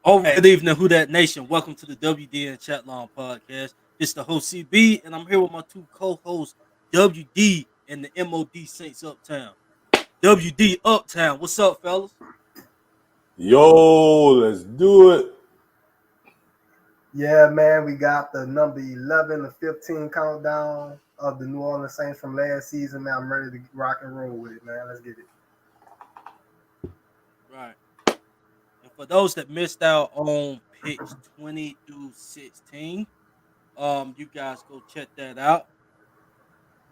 Oh, good evening, Who That Nation. Welcome to the WDN Chatline podcast. It's the host CB, and I'm here with my two co-hosts, WD and the MOD Saints Uptown. WD Uptown, what's up, fellas? Yo, let's do it. Yeah, man, we got the number 11 to 15 countdown of the New Orleans Saints from last season. Man, I'm ready to rock and roll with it, man. Let's get it. Right. And for those that missed out on picks 20 through 16, you guys go check that out.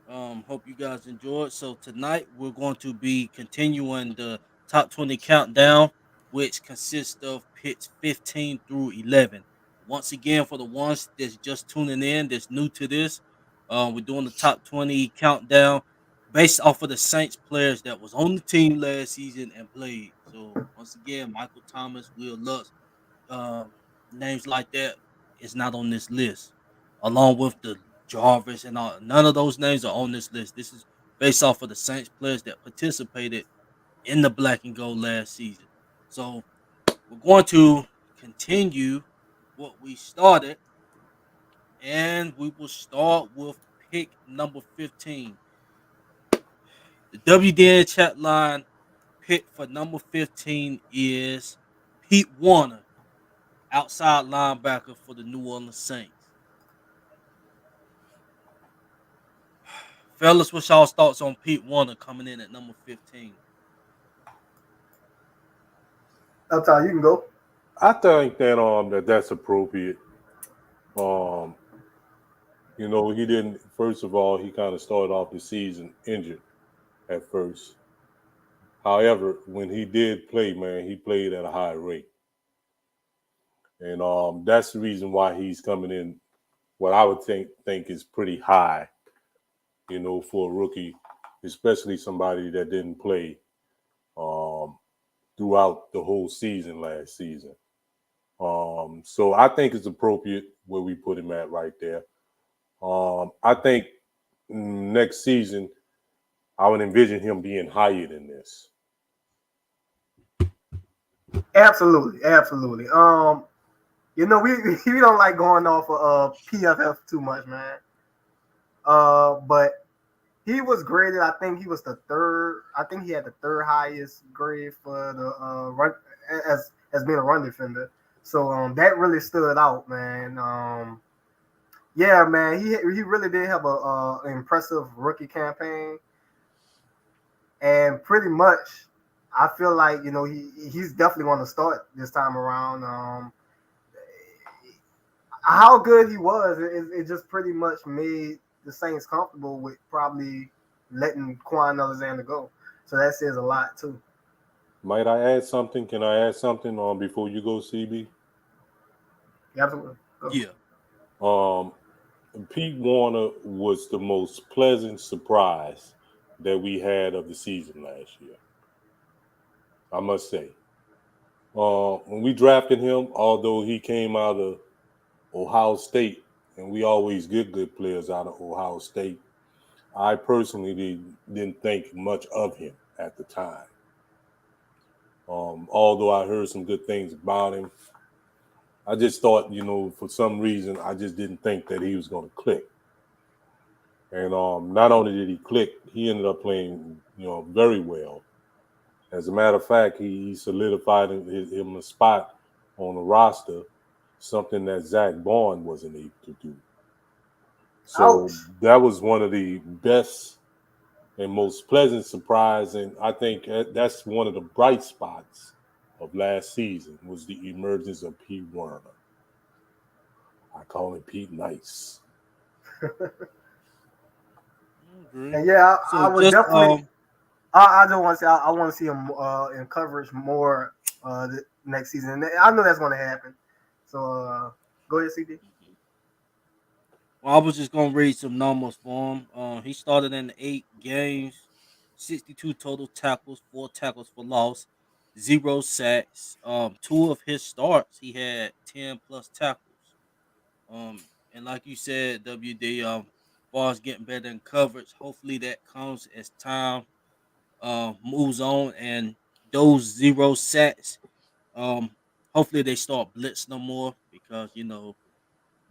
Hope you guys enjoyed. So tonight we're going to be continuing the top 20 countdown, which consists of picks 15 through 11. Once again, for the ones that's just tuning in, that's new to this, we're doing the top 20 countdown based off of the Saints players that was on the team last season and played. So once again, Michael Thomas, Will Lutz, um, names like that is not on this list, along with the Jarvis and all. None of those names are on this list. This is based off of the Saints players that participated in the black and gold last season. So we're going to continue what we started, and we will start with pick number 15. The WDN chat line pick for number 15 is Pete Warner, outside linebacker for the New Orleans Saints. Fellas, what's y'all's thoughts on Pete Warner coming in at number 15? Uptown, you can go. I think that's appropriate. Um, he didn't. First of all, he kind of started off the season injured at first. However, when he did play, man, he played at a high rate, and that's the reason why he's coming in. What I would think is pretty high, for a rookie, especially somebody that didn't play um, throughout the whole season last season. So I think it's appropriate where we put him at right there. I think next season I would envision him being higher than this. Absolutely, absolutely. We we don't like going off of PFF too much, man. But he was graded. I think he was the third. I think he had the third highest grade for the run as being a run defender. So that really stood out, man. Yeah, man, he really did have an impressive rookie campaign, and pretty much, I feel like he's definitely going to start this time around. How good he was, it just pretty much made the Saints comfortable with probably letting Quan Alexander go. So that says a lot too. Might I add something? Can I add something before you go, CB? Absolutely. Go. Yeah. Um, Pete Warner was the most pleasant surprise that we had of the season last year. I must say. When we drafted him, although he came out of Ohio State, and we always get good players out of Ohio State, I personally didn't think much of him at the time. Although I heard some good things about him, I just thought, for some reason, I just didn't think that he was going to click. And not only did he click, he ended up playing, very well. As a matter of fact, he solidified him a spot on the roster, something that Zach Bond wasn't able to do. So Ouch. that was one of the best and most pleasant surprise, and I think that's one of the bright spots of last season was the emergence of Pete Werner. I call him Pete Nice. Agree. And yeah, I So would just definitely. I just want to say I want to see him in coverage more the next season. And I know that's going to happen. So go ahead, CD. well, I was just gonna read some numbers for him. He started in 8 games, 62 total tackles, 4 tackles for loss, 0 sacks. Two of his starts, he had 10 plus tackles. And like you said, WD, far as getting better in coverage, hopefully that comes as time moves on and those 0 sacks. Um, Hopefully they start blitz no more because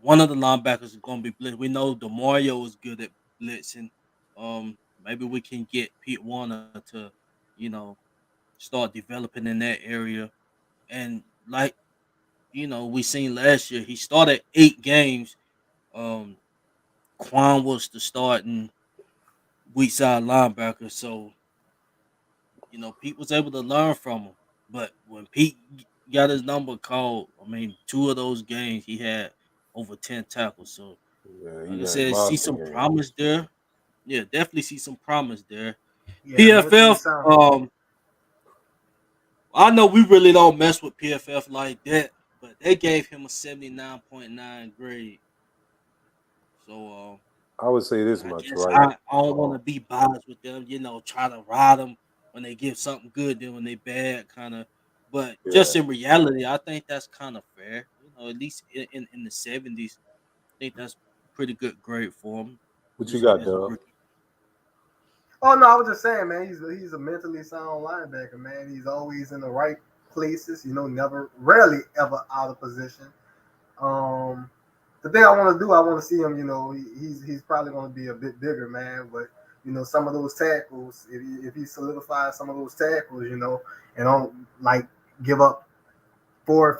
one of the linebackers is going to be blitz. We know DeMario is good at blitzing. Maybe we can get Pete Warner to, you know, start developing in that area. And like we seen last year, he started 8 games. Um, Quan was the starting weak side linebacker, so Pete was able to learn from him. But when Pete got his number called, I mean, 2 of those games he had over 10 tackles. So, Yeah, like he I had said, see monster some games. promise there. Yeah, definitely see some promise there. Yeah, mentally PFF, sound. I know we really don't mess with PFF like that, but they gave him a 79.9 grade. So, I would say this I much, guess right? I don't want Uh, to be biased with them, try to ride them when they give something good, then when they bad, kind of. But yeah. just in reality, I think that's kind of fair. At least in the 70s, I think that's pretty good grade for him What you got, as a Dub? rookie. Oh no, I was just saying, man. He's a mentally sound linebacker, man. He's always in the right places. Never, rarely ever out of position. Um, the thing I want to do, I want to see him. He's probably going to be a bit bigger, man. But some of those tackles, if he solidifies some of those tackles, and don't like give up for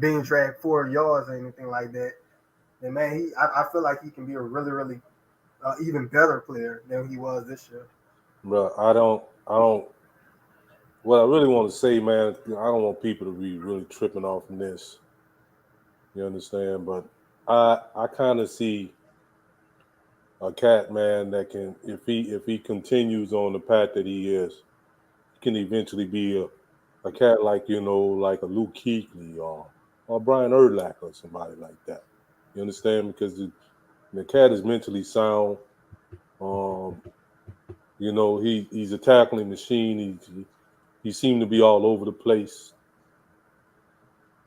being dragged 4 yards or anything like that, then man, I feel like he can be a really really even better player than he was this year. Bro, I don't. What I really want to say, man, I don't want people to be really tripping off from this. You understand? But I kind of see a cat, man, that can, if he continues on the path that he is, he can eventually be a cat like like a Luke Kuechly or Brian Urlacher or somebody like that. You understand? Because the cat is mentally sound. Um, he's a tackling machine. He seemed to be all over the place.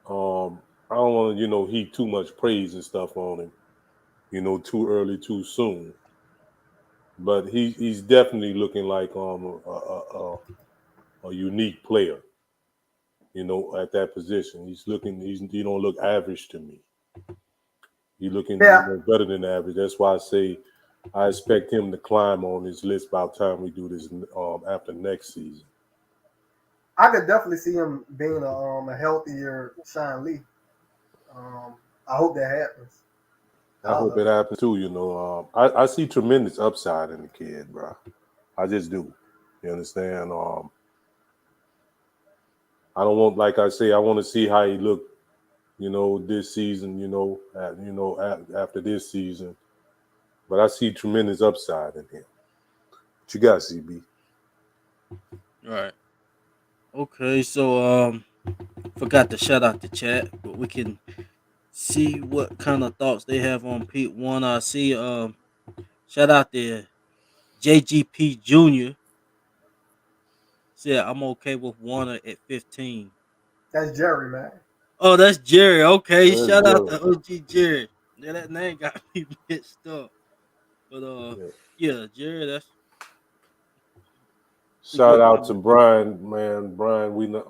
I don't want to heap too much praise and stuff on him. Too early, too soon. But he's definitely looking like a unique player. At that position, he don't look average to me. He looking Yeah, better than average. That's why I say I expect him to climb on this list by the time we do this after next season. I could definitely see him being a healthier Sean Lee. Um, I hope that happens. I I hope love it it. happens too. I see tremendous upside in the kid, bro. I just do. You understand? I don't want, like I say, I want to see how he look. This season. After this season, but I see tremendous upside in him. What you got, CB? Right. Okay, so forgot to shout out the chat, but we can see what kind of thoughts they have on Pete One. I see shout out to JGP Jr. said I'm okay with Warner at 15. That's Jerry, man. Oh, that's Jerry. Okay, That's shout out Jerry. to OG Jerry. Yeah, that name got me mixed up. But Yeah. yeah, Jerry, that's a Shout good out to comment. Brian, man. Brian, we not,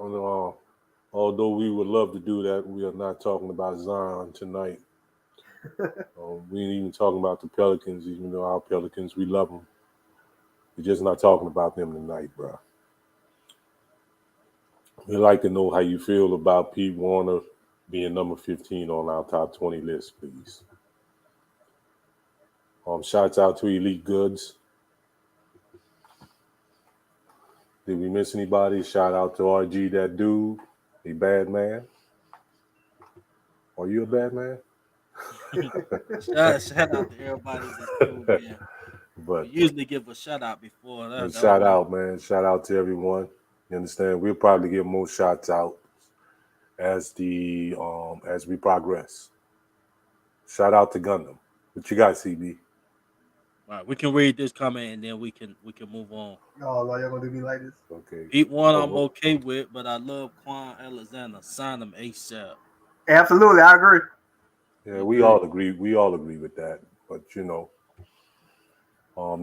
although we would love to do that, we are not talking about Zion tonight. We ain't even talking about the Pelicans, even though our Pelicans, we love them. We're just not talking about them tonight, bro. We'd like to know how you feel about Pete Warner being number 15 on our top 20 list, please. Shouts out to Elite Goods. Did we miss anybody? Shout out to RG, that dude. A bad man. Are you a bad man? Shout out to everybody that's tuned in. We But usually give a shout out before that was shout me. out, man. Shout out to everyone. You understand? We'll probably get more shots out as we progress. Shout out to Gundam. What you got, CB? All right, we can read this comment and then we can move on. Oh, Lord, y'all gonna do me like this? Okay. Pete One I'm Oh, okay with, but I love Quan Alexander. Sign him ASAP. Absolutely, I agree. yeah, You we agree? all agree. We all agree with that. But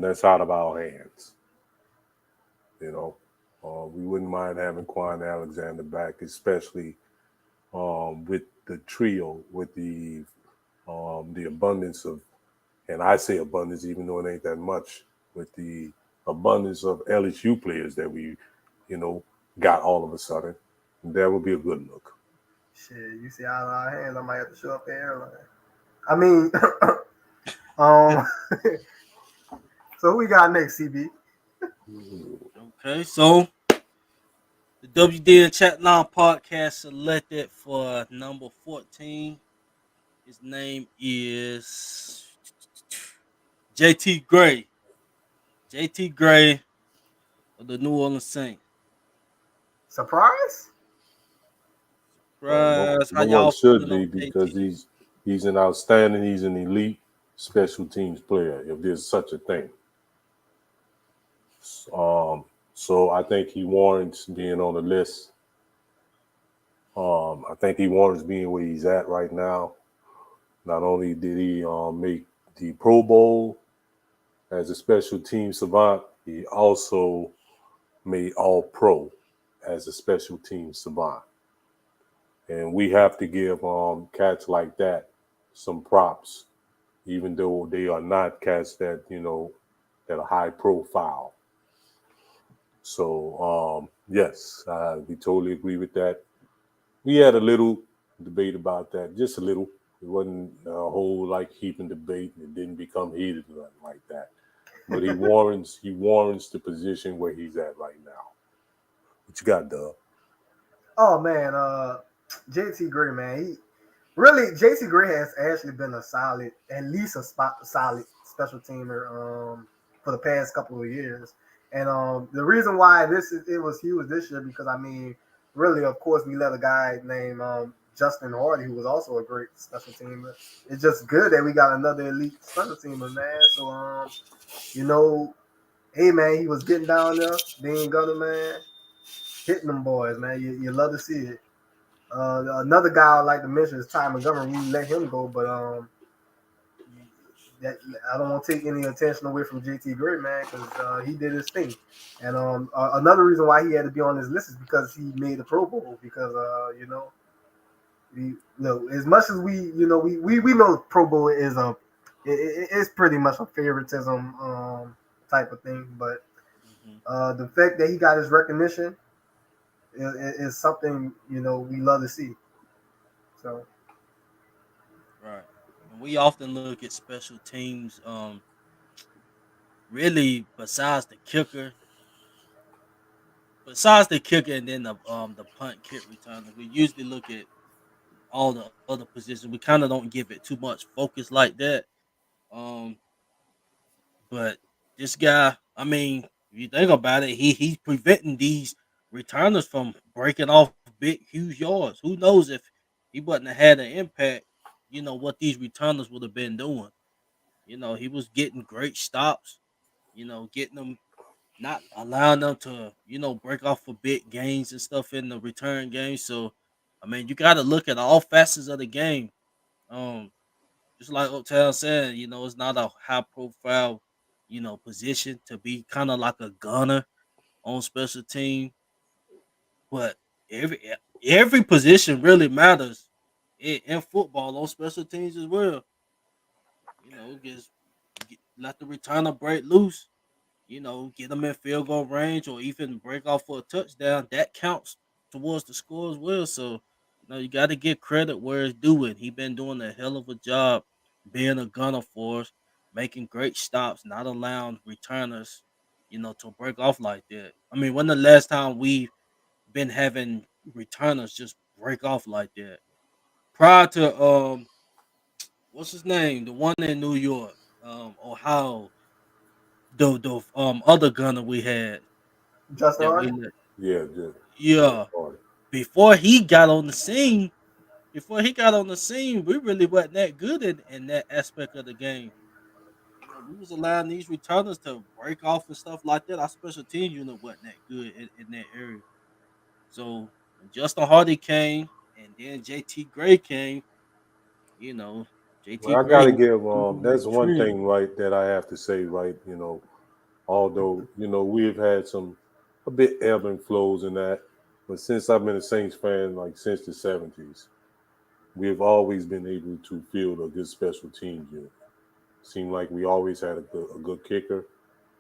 that's out of our hands. You know, we wouldn't mind having Quan Alexander back, especially with the trio, with the abundance of, and I say abundance even though it ain't that much, with the abundance of LSU players that we, you know, got all of a sudden, that would be a good look. Shit, you see out of our hands, I might have to show up there early. I mean, um, so who we got next, CB? Okay, so the WDN Chatline podcast selected for number 14. His name is JT Gray. JT Gray of the New Orleans Saints. Surprise? No, Surprise. How no one y'all should feeling be on because JT? he's an outstanding, he's an elite special teams player, if there's such a thing. Um, so I think he warrants being on the list. I think he warrants being where he's at right now. Not only did he make the Pro Bowl as a special team savant, he also made All Pro as a special team savant. And we have to give cats like that some props, even though they are not cats that, that are high profile. So yes, we totally agree with that. We had a little debate about that, just a little. It wasn't a whole like heaping debate. It didn't become heated or nothing like that. But he warrants the position where he's at right now. What you got, Dub? Oh man, JT Gray, man. Really, JT Gray has actually been a solid, at least solid special teamer for the past couple of years. And the reason why it was huge this year because I mean, really, of course, we let a guy named Justin Hardy, who was also a great special teamer. It's just good that we got another elite special teamer, man. So you know, hey man, he was getting down there, being gunner, man, hitting them boys, man. You love to see it. Another guy I'd like to mention is Ty Montgomery. We let him go, but that I don't want to take any attention away from JT Gray, man, because he did his thing. And another reason why he had to be on this list is because he made the Pro Bowl. Because as much as we know Pro Bowl is it's pretty much a favoritism type of thing, but Hmm. the fact that he got his recognition is something we love to see. So Right. And we often look at special teams, really besides the kicker and then the punt kick returner. We usually look at all the other positions. We kind of don't give it too much focus like that. Um, but this guy, I mean, if you think about it, he's preventing these returners from breaking off big, huge yards. Who knows if he wouldn't have had an impact, what these returners would have been doing. He was getting great stops, getting them, not allowing them to, break off for big gains and stuff in the return game. So, I mean, you got to look at all facets of the game. Um, just like Uptown said, it's not a high profile, position to be kind of like a gunner on special team, but every position really matters in football on special teams as well. Just let the returner break loose, get them in field goal range or even break off for a touchdown. That counts towards the score as well. So, you got to give credit where it's due. And he been doing a hell of a job being a gunner for us, making great stops, not allowing returners, to break off like that. I mean, when the last time we've been having returners just break off like that? Prior to what's his name? The one in New York, Ohio, the other gunner we had Justin that we Hardy. let. Yeah, just Yeah, started. before he got on the scene, we really wasn't that good in that aspect of the game. We was allowing these returners to break off and stuff like that. Our special team unit wasn't that good in that area. So when Justin Hardy came and then JT Gray came, you know, JT Well, I gotta Gray give that that's one trend. thing right that I have to say, right, although, we've had some a bit ebb and flows in that. But since I've been a Saints fan, like since the '70s, we have always been able to field a good special team unit. Seemed like we always had a good kicker.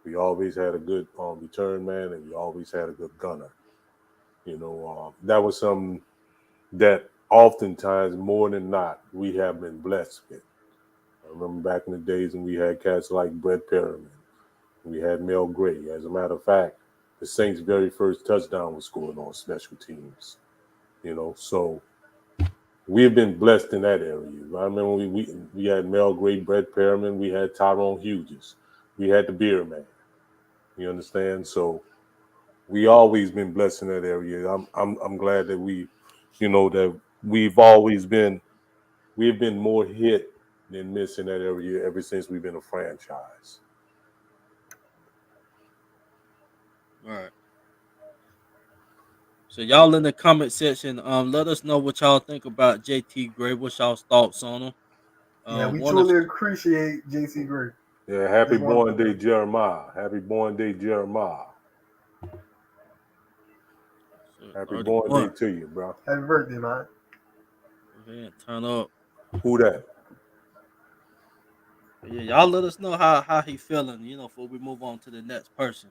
We always had a good return man, and we always had a good gunner. That was something that oftentimes, more than not, we have been blessed with. I remember back in the days when we had cats like Brett Perriman, we had Mel Gray. As a matter of fact, the Saints' very first touchdown was scored on special teams. So we have been blessed in that area. I remember we had Mel Gray, Brett Perriman, we had Tyrone Hughes, we had the Beer Man. You understand? So we always been blessed in that area. I'm glad that that we've been more hit than miss in that area ever since we've been a franchise. All right. So y'all in the comment section, let us know what y'all think about JT Gray. What's y'all's thoughts on him? Yeah, we One of truly appreciate JC Gray. Yeah, happy Just want born day, Jeremiah. Happy born day, Jeremiah. Happy born day 31. to you, bro. happy birthday, man. Go ahead and turn up. Who that? But yeah, y'all let us know how he feeling. Before we move on to the next person.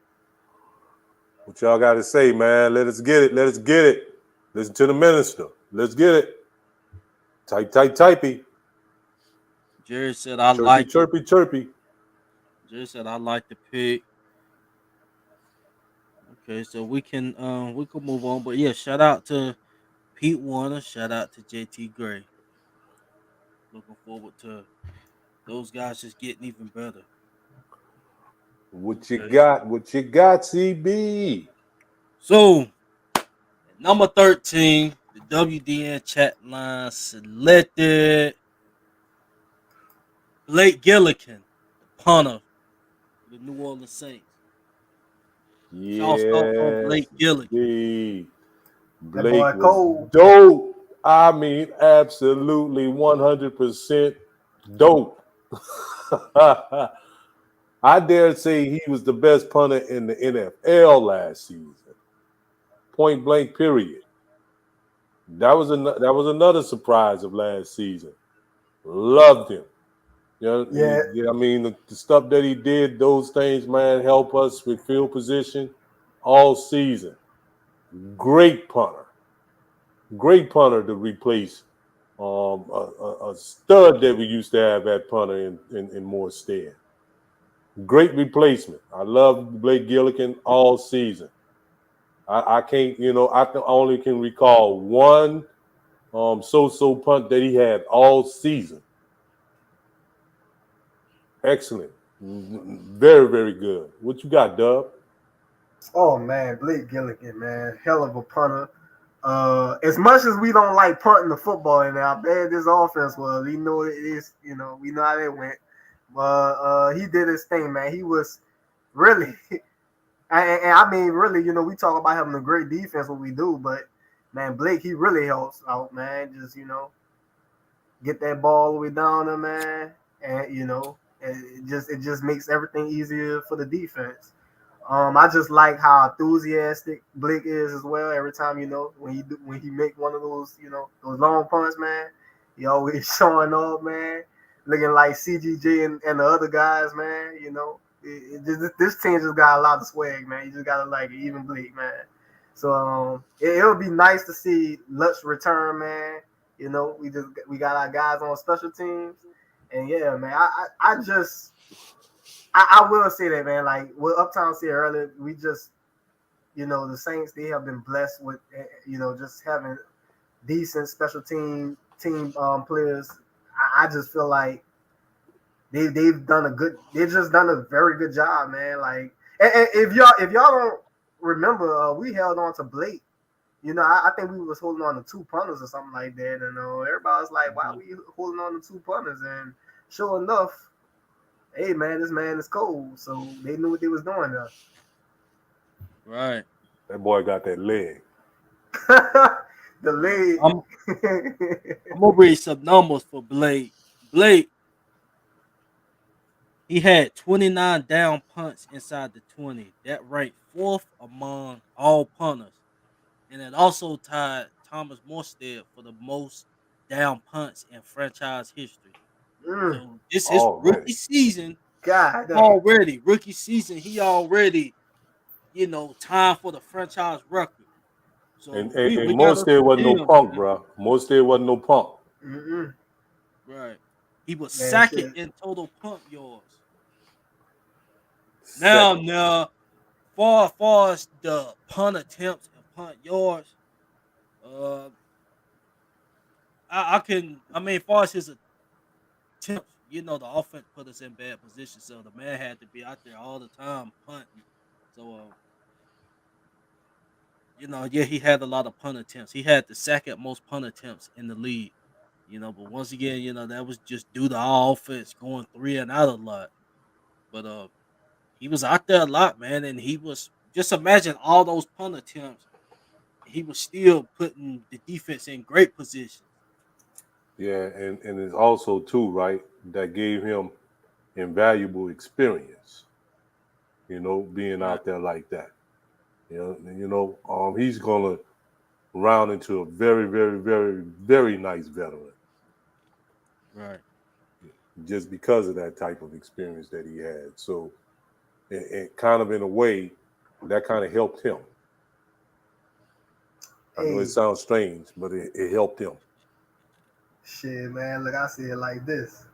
What y'all got to say, man? Let us get it. Let us get it. Listen to the minister. Let's get it. Typey. Jerry said I Chirpy, like it. chirpy, chirpy. Jerry said I like the pick. Okay, so we can move on. But yeah, shout out to Pete Warner. Shout out to JT Gray. Looking forward to those guys just getting even better. What you Okay. got? What you got, CB? So at number 13, the WDN Chatline selected Blake Gilligan, the punter for the New Orleans Saints. What's y'all's thoughts on Yes, Blake Gilligan? indeed. That Blake boy was Cole. dope. I mean, absolutely 100% dope. I dare say he was the best punter in the NFL last season. Point blank, period. That was another surprise of last season. Loved him. Yeah, I mean, the stuff that he did, those things, man, help us with field position all season. Great punter. Great punter to replace a stud that we used to have at punter in Morstead. Great replacement. I love Blake Gilligan all season. I can't, only can recall one so-so punt that he had all season. Excellent. Very, very good. What you got, Dub? oh man, Blake Gilligan, man, hell of a punter. As much as we don't like punting the football and how bad this offense was, we know it is. We know how it went. But he did his thing, man. He was really, and I mean, really, we talk about having a great defense, what we do, but man, Blake, he really helps out, man. Just get that ball all the way down there, man, and it just makes everything easier for the defense. I just like how enthusiastic Blake is as well. Every time when he make one of those those long punts, man, he always showing up, man, looking like CGJ and the other guys, man. This team just got a lot of swag, man. You just gotta like it, even Blake, man. So it'll be nice to see Lutz return, man. We got our guys on special teams, and yeah, man. I will say that, man. Like what Uptown said earlier, we just, the Saints, they have been blessed with, just having decent special team players. I just feel like they've just done a very good job, man. Like, and if y'all don't remember, we held on to Blake. I think we was holding on to two punters or something like that, and everybody was like, "Why are we holding on to two punters?" And sure enough, hey man, this man is cold. So they knew what they was doing there. Right. That boy got that leg. The I'm lead. I'm gonna read some numbers for Blake. Blake, he had 29 down punts inside the 20. That ranked fourth among all punters and it also tied Thomas Morstead for the most down punts in franchise history. Mm, So this his Already. rookie season God dang. already. Rookie season, he already, time for the franchise record. And, So and, we and got us Morstead some wasn't no gems, punk, man. bro. Morstead wasn't no punk. Mm-mm. Right. He was Man, second shit. in total punt yards. Now, Second. now, far as the punt attempts and punt yards, uh, I can. I mean, far as his attempts, the offense put us in bad position, so the man had to be out there all the time punting. So, yeah, he had a lot of punt attempts. He had the second most punt attempts in the league. But once again, that was just due to our offense going three and out a lot. But he was out there a lot, man, and he was just imagine all those punt attempts. He was still putting the defense in great positions. Yeah, and it's also too, right, that gave him invaluable experience, being Right, out there like that. He's gonna round into a very, very, very, very nice veteran right, just because of that type of experience that he had. So, and kind of in a way, that kind of helped him. I know it Hey, sounds strange, but it helped him. shit, man. Look, I see it like this.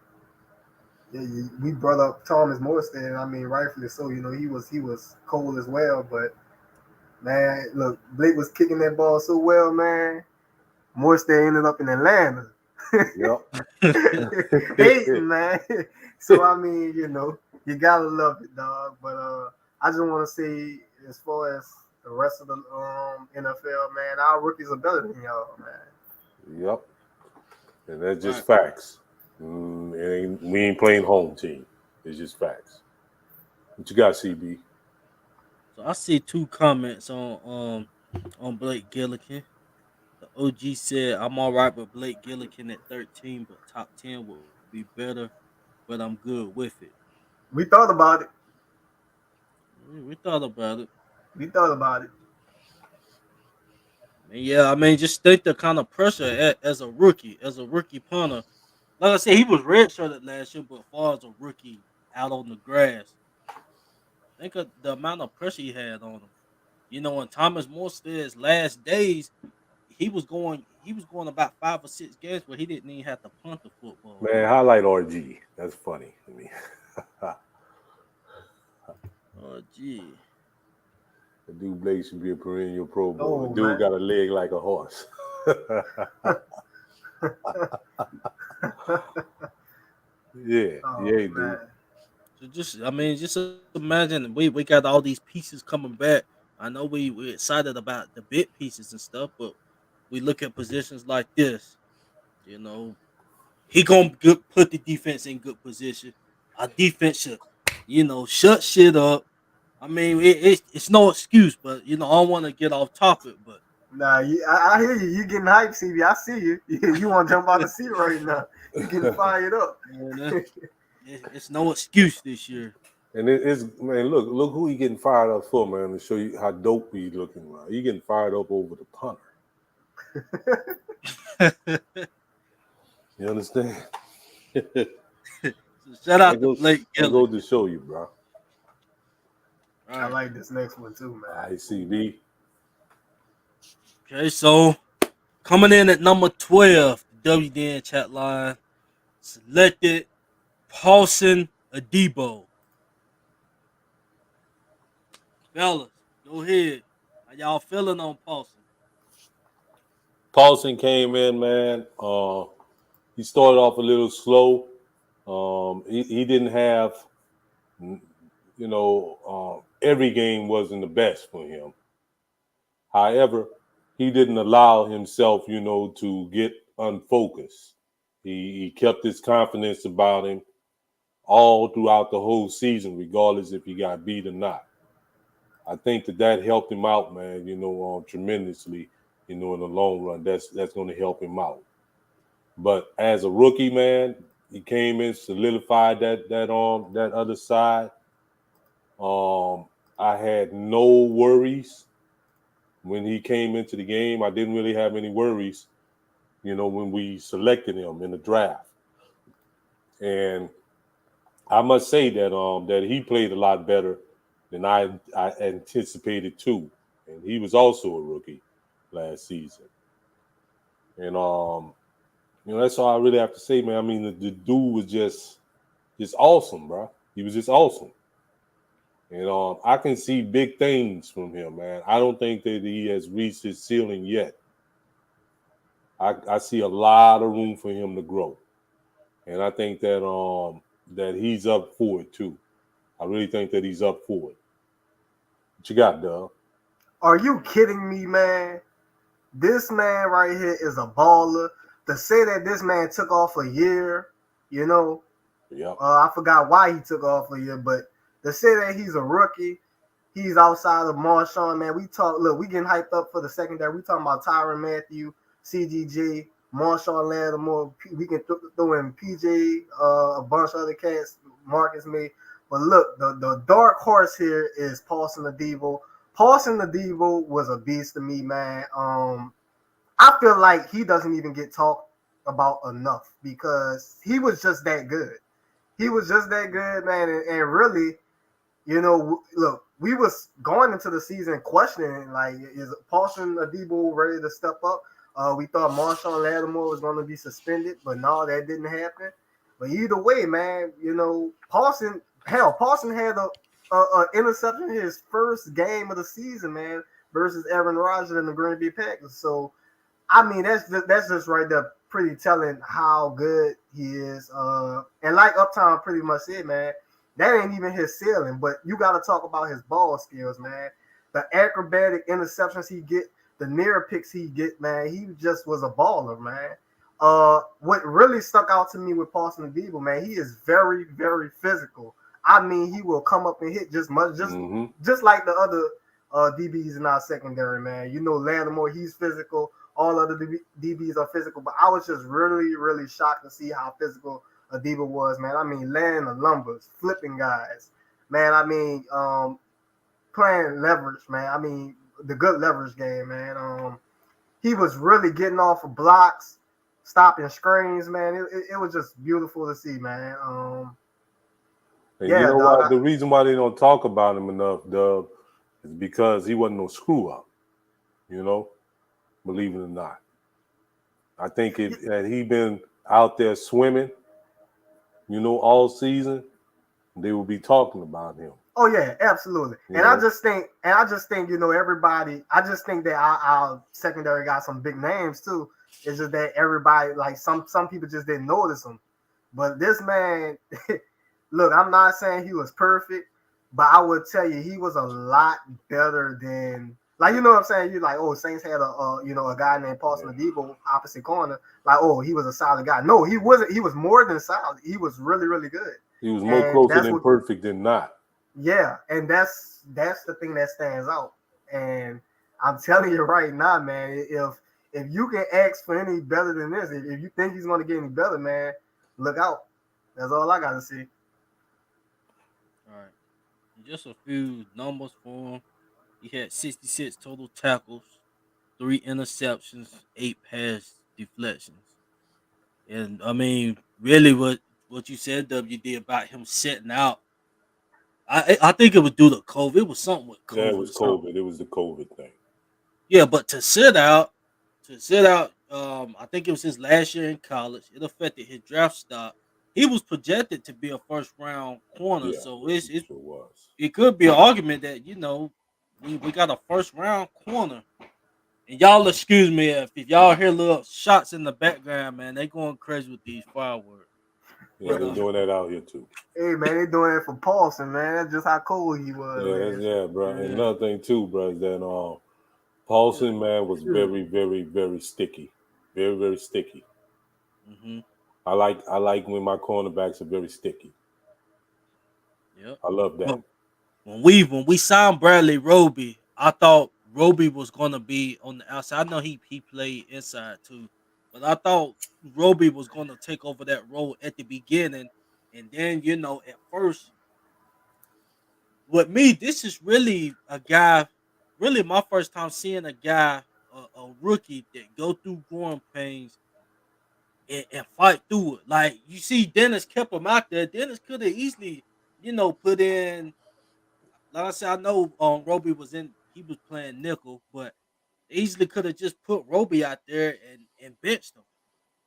Yeah, we brought up Thomas Morstead. I mean, rightfully so. He was cold as well. But man, look, Blake was kicking that ball so well, man. Morstead ended up in Atlanta. Yep. Payton, man. So I mean, you gotta love it, dog. But I just want to say, as far as the rest of the NFL, man, our rookies are better than y'all, man. Yep. And that's right. just facts. We ain't playing home team. It's just facts. What you got, CB? So I see two comments on Blake Gilligan. The OG said I'm all right with Blake Gilligan at 13, but top 10 would be better. But I'm good with it. We thought about it. We thought about it. We thought about it. Yeah, I mean, just think the kind of pressure as a rookie punter. Like I said, he was redshirted last year, but as far as a rookie out on the grass, think of the amount of pressure he had on him. In Thomas Morstead's last days, he was going about 5 or 6 games where he didn't even have to punt the football. Man, highlight RG. That's funny. I mean, Oh, gee. the dude Blake should be a perennial Pro Bowler. Oh Dude man. got a leg like a horse. Yeah, Oh yeah, dude. man. So just imagine we got all these pieces coming back. I know we're excited about the big pieces and stuff, but we look at positions like this. You know, he gonna put the defense in good position. Our defense should, shut shit up. I mean, it's no excuse, but I don't want to get off topic, but Nah, I hear you. You getting hyped, CB. I see you. You want to jump out the seat right now. You getting fired up. man, it's no excuse this year. And it's man, look who he getting fired up for, man, to show you how dope he looking. Man. He getting fired up over the punter. You understand? that So shout out to goes Blake that goes Gilligan. to show you, bro. I Right. like this next one too, man. ICB. Okay, so coming in at number 12, the WDN Chatline selected Paulson Adebo. Fellas, go ahead. How y'all feeling on Paulson? Paulson came in, man. He started off a little slow. He didn't have, every game wasn't the best for him. However, he didn't allow himself, to get unfocused. He kept his confidence about him all throughout the whole season, regardless if he got beat or not. I think that helped him out, man. Tremendously. In the long run, that's going to help him out. But as a rookie, man, he came in, solidified that other side. I had no worries When he came into the game, I didn't really have any worries, when we selected him in the draft. And I must say that he played a lot better than I anticipated too. And he was also a rookie last season. And that's all I really have to say, man. I mean, the dude was just awesome, bro. He was just awesome. And I can see big things from him, man. I don't think that he has reached his ceiling yet. I see a lot of room for him to grow. And I think that he's up for it too. I really think that he's up for it. What you got, Doug? Are you kidding me, man? This man right here is a baller. To say that this man took off a year, you know, Yep. I forgot why he took off a year, but to say that he's a rookie, he's outside of Marshawn, man. We getting hyped up for the secondary. We talking about Tyrann Mathieu, CGG, Marshawn Lattimore. We can throw in PJ, a bunch of other cats, Marcus May. But look, the dark horse here is Paulson Adebo. Paulson Adebo was a beast to me, man. I feel like he doesn't even get talked about enough because he was just that good. He was just that good, man, and really, look, we was going into the season questioning, like, is Paulson Adebo ready to step up? We thought Marshawn Lattimore was going to be suspended, but no, that didn't happen. But either way, man, Paulson had a interception in his first game of the season, man, versus Aaron Rodgers and the Green Bay Packers. So, I mean, that's just right there, pretty telling how good he is. And like Uptown pretty much said, man, that ain't even his ceiling. But you got to talk about his ball skills, man. The acrobatic interceptions he get, the near picks he get, man. He just was a baller, man. What really stuck out to me with Paulson Adebo, man, he is very, very physical. I mean, he will come up and hit just like the other DBs in our secondary, man. Lattimore, he's physical. All other DBs are physical, but I was just really, really shocked to see how physical Adebo was, man. I mean, laying the lumbers, flipping guys, man. I mean, playing leverage, man. I mean, the good leverage game, man. He was really getting off of blocks, stopping screens, man. It was just beautiful to see, man. And Yeah, you know dog. what? The reason why they don't talk about him enough, Dub, is because he wasn't no screw up. Believe it or not. I think if had he been out there swimming, all season, they would be talking about him. Oh yeah, absolutely. I just think, everybody. I just think that our secondary got some big names too. It's just that everybody, like some people, just didn't notice him. But this man, look, I'm not saying he was perfect, but I would tell you he was a lot better than, like, you know what I'm saying. You're like, oh, Saints had a guy named Paulson Adebo opposite corner. Like, oh, he was a solid guy. No, he wasn't. He was more than solid. He was really, really good. He was more closer than perfect than not. Yeah, and that's the thing that stands out. And I'm telling you right now, man, if you can ask for any better than this, if you think he's going to get any better, man, look out. That's all I got to see. All right. Just a few numbers for him. He had 66 total tackles, 3 interceptions, 8 pass deflections. And I mean, really, what you said, WD, about him setting out, I think it was due to COVID. It was something with Yeah, it COVID was or something. COVID. It was the COVID thing. Yeah, but to sit out, I think it was his last year in college. It affected his draft stock. He was projected to be a first round corner, Yeah, so it sure was. it could be an argument that we got a first round corner. And y'all excuse me if y'all hear little shots in the background, man. They going crazy with these fireworks. Yeah, But they're doing that out here too. Hey, man, they doing it for Paulson, man. That's just how cool he was. Yeah, bro. And yeah. another thing too, bro, is that Paulson, man, was Excuse me. very, very, very sticky. Very, very sticky. Mm-hmm. I like when my cornerbacks are very sticky. Yep. I love that. Well, when we signed Bradley Roby, I thought Roby was gonna be on the outside. I know he played inside too, but I thought Roby was gonna take over that role at the beginning, and then at first with me, this is really a guy. really my first time seeing a guy, a rookie that go through growing pains and fight through it. Like you see, Dennis kept him out there. Dennis could have easily, put in. Like I said, I know Roby was in. He was playing nickel, but easily could have just put Roby out there and benched him.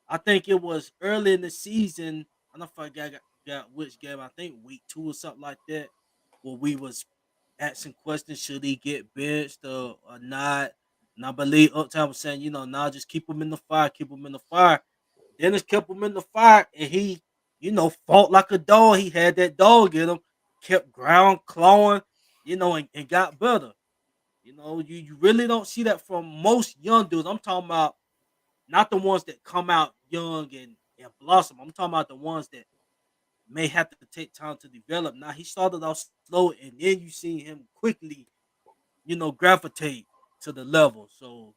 I think it was early in the season. I don't know if I got which game. I think week 2 or something like that, where we was asking questions: should he get benched or not? And I believe Uptown was saying, nah, just keep him in the fire, keep him in the fire. Dennis kept him in the fire, and he, fought like a dog. He had that dog in him, kept ground clawing, and got better. You really don't see that from most young dudes. I'm talking about not the ones that come out young and blossom. I'm talking about the ones that may have to take time to develop. Now he started off slow, and then you see him quickly, gravitate to the level. So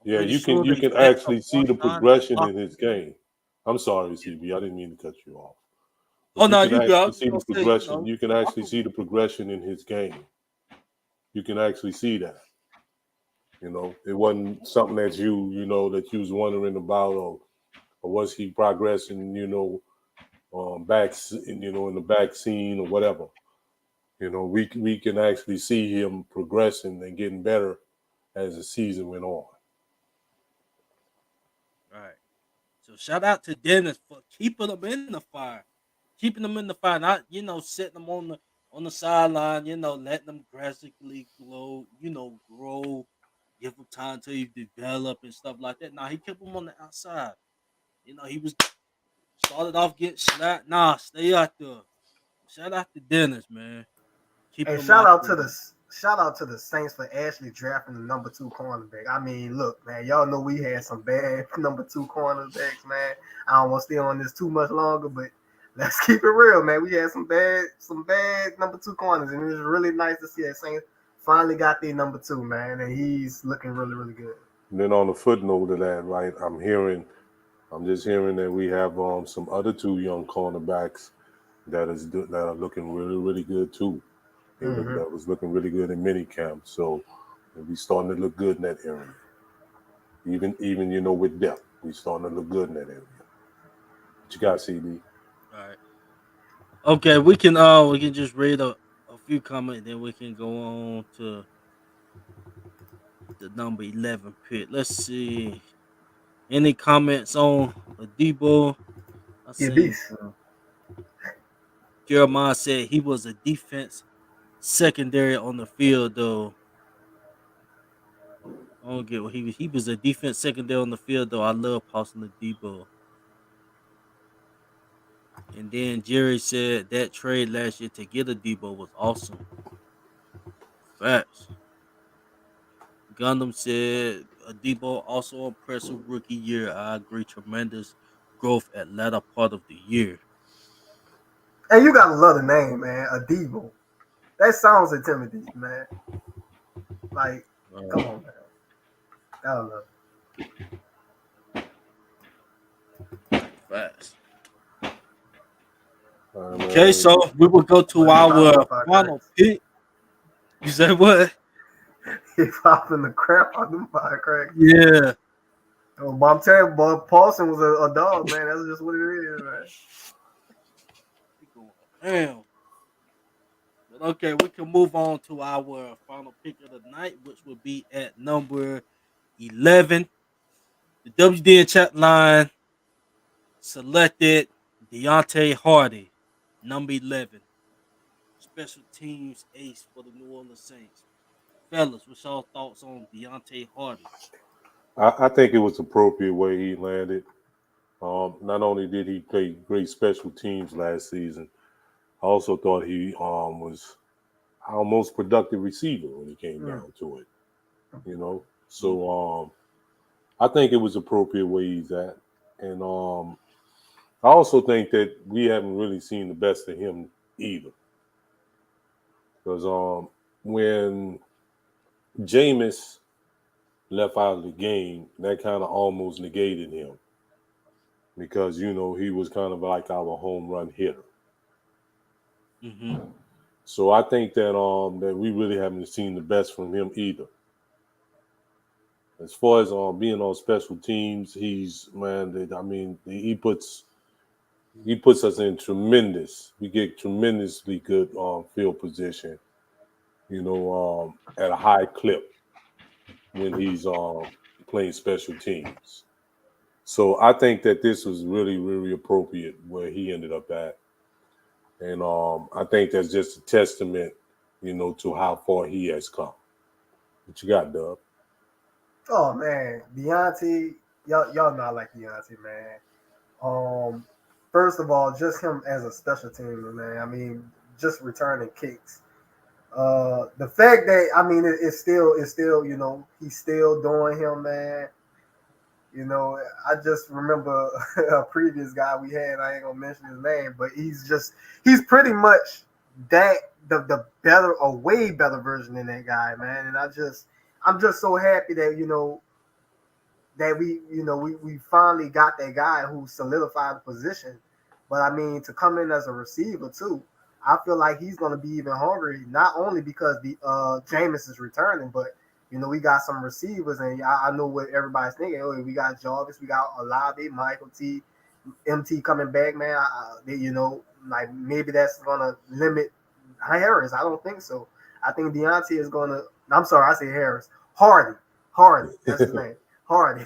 I'm Yeah, pretty you can sure you the can effects of actually see one the time that progression lock. in his game. I'm sorry, CB. I didn't mean to cut you off. Oh But you no, can you good. I actually was just see the gonna say, progression. You can actually locker see the room. progression in his game. You can actually see that. It wasn't something that that you was wondering about, or was he progressing, in the back scene or whatever. We can actually see him progressing and getting better as the season went on. Right. So shout out to Dennis for keeping them in the fire, keeping them in the fire, not setting them on the sideline, letting them gradually grow, give them time to develop and stuff like that. Now he kept them on the outside. He was started off getting slapped. Nah, stay out there. Shout out to Dennis, man, keeping Hey, them out there. shout out to the Saints for actually drafting the number 2 cornerback. I mean, look, man, y'all know we had some bad number 2 cornerbacks, man. I don't want to stay on this too much longer, but let's keep it real, man. We had some bad number 2 corners, and it was really nice to see that Saints finally got their number 2, man, and he's looking really, really good. And then on the footnote of that, right, I'm just hearing that we have some other two young cornerbacks that are looking really, really good too. Mm-hmm. That was looking really good in minicamp. So we starting to look good in that area. Even with depth, we starting to look good in that area. What you got, CB? All right. Okay, we can just read a few comments, then we can go on to the number 11 pick. Let's see. Any comments on Adebo? I Yeah, seen beast. Jeremiah said he was a defense secondary on the field, though. I don't get what he was. He was a defense secondary on the field, though. I love Paulson Adebo. And then Jerry said that trade last year to get Adebo was awesome. Facts. Gundam said Adebo also impressive rookie year. I agree. Tremendous growth at latter part of the year. Hey, you gotta love the name, man. Adebo. That sounds intimidating, man. Like, come on, man. Gotta love it. Facts. Okay, Man, so we will go to But he popping our the final firecrackers. pick. You said what? He popping the crap out of them firecrackers. Yeah. Oh, but I'm telling you, boy, Paulson was a dog, man. That's just what it is, man. We going down. But okay, we can move on to our final pick of the night, which will be at number 11. The WDN Chatline selected Deontay Hardy, number 11. Special teams ace for the New Orleans Saints. Fellas, what's your thoughts on Deontay Hardy? I think it was appropriate where he landed. Not only did he play great special teams last season, I also thought he was our most productive receiver when it came Mm. down to it. So I think it was appropriate where he's at, and I also think that we haven't really seen the best of him either, because when Jameis left out of the game, that kind of almost negated him because he was kind of like our home run hitter. Mm-hmm. So I think that we really haven't seen the best from him either. As far as being on special teams, he's man. I mean, he puts us in tremendous. We get tremendously good field position. At a high clip when he's playing special teams. So I think that this was really, really appropriate where he ended up at, and I think that's just a testament, to how far he has come. What you got, Dub? Oh man, Deontay, y'all not like Deontay, man. Um, First of all, just him as a special teamer, man. I mean, just returning kicks. The fact that I mean, it's still, he's still doing him, man. I just remember a previous guy we had. I ain't gonna mention his name, but he's pretty much that the better, a way better version than that guy, man. And I'm just so happy that that we finally got that guy who solidified the position. But I mean, to come in as a receiver too, I feel like he's going to be even hungry. Not only because the Jameis is returning, but we got some receivers, and I know what everybody's thinking. Oh, we got Jarvis, we got Olave, Michael T, MT coming back, man. Like maybe that's going to limit Harris. I don't think so. I think Deontay is going to. I'm sorry, I say Harris. Hardy, that's his name. Hardy.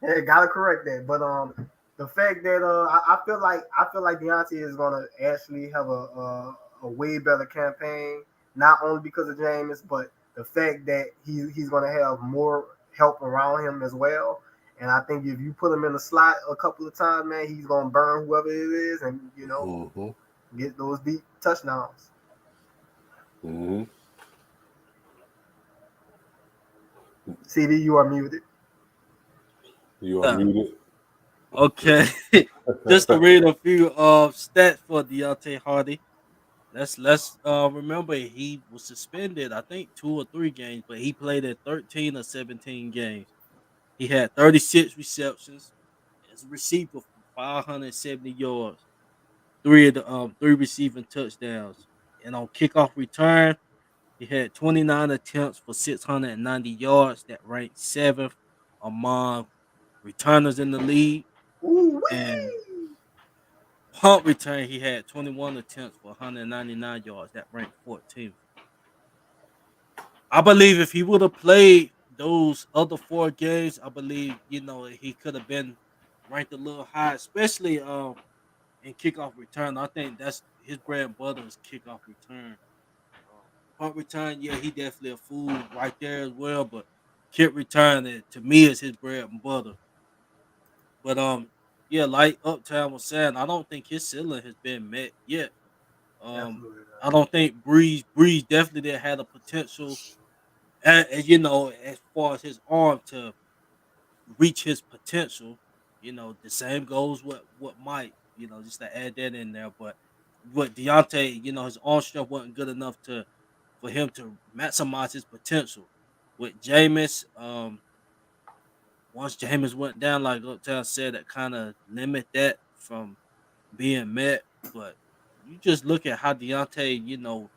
Yeah, gotta correct that. But the fact that I feel like Deontay is gonna actually have a way better campaign, not only because of Jameis, but the fact that he's gonna have more help around him as well. And I think if you put him in the slot a couple of times, man, he's gonna burn whoever it is, and Mm-hmm. get those deep touchdowns. Mm-hmm. CD, you are muted. You are Yeah. muted. Okay. Just to read a few stats for Deontay Hardy. Let's remember he was suspended, I think 2 or 3 games, but he played at 13 or 17 games. He had 36 receptions as a receiver for 570 yards, three receiving touchdowns. And on kickoff return, he had 29 attempts for 690 yards. That ranked seventh among returners in the league. Ooh And wee! punt return, he had 21 attempts for 199 yards. That ranked 14th. I believe if he would have played those other 4 games, I believe he could have been ranked a little high, especially in kickoff return. I think that's his bread and butter is kickoff return. Um, Punt return, yeah, he definitely a fool right there as well. But kick return, to me, is his bread and butter. But yeah, like Uptown was saying, I don't think his ceiling has been met yet. Um, Absolutely I not. don't think Breeze definitely did had a potential, as far as his arm to reach his potential. The same goes with what Mike. Just to add that in there. But with Deontay, his arm strength wasn't good enough to for him to maximize his potential. With Jameis, once Jameis went down, like Uptown said, that kind of limit that from being met. But you just look at how Deontay,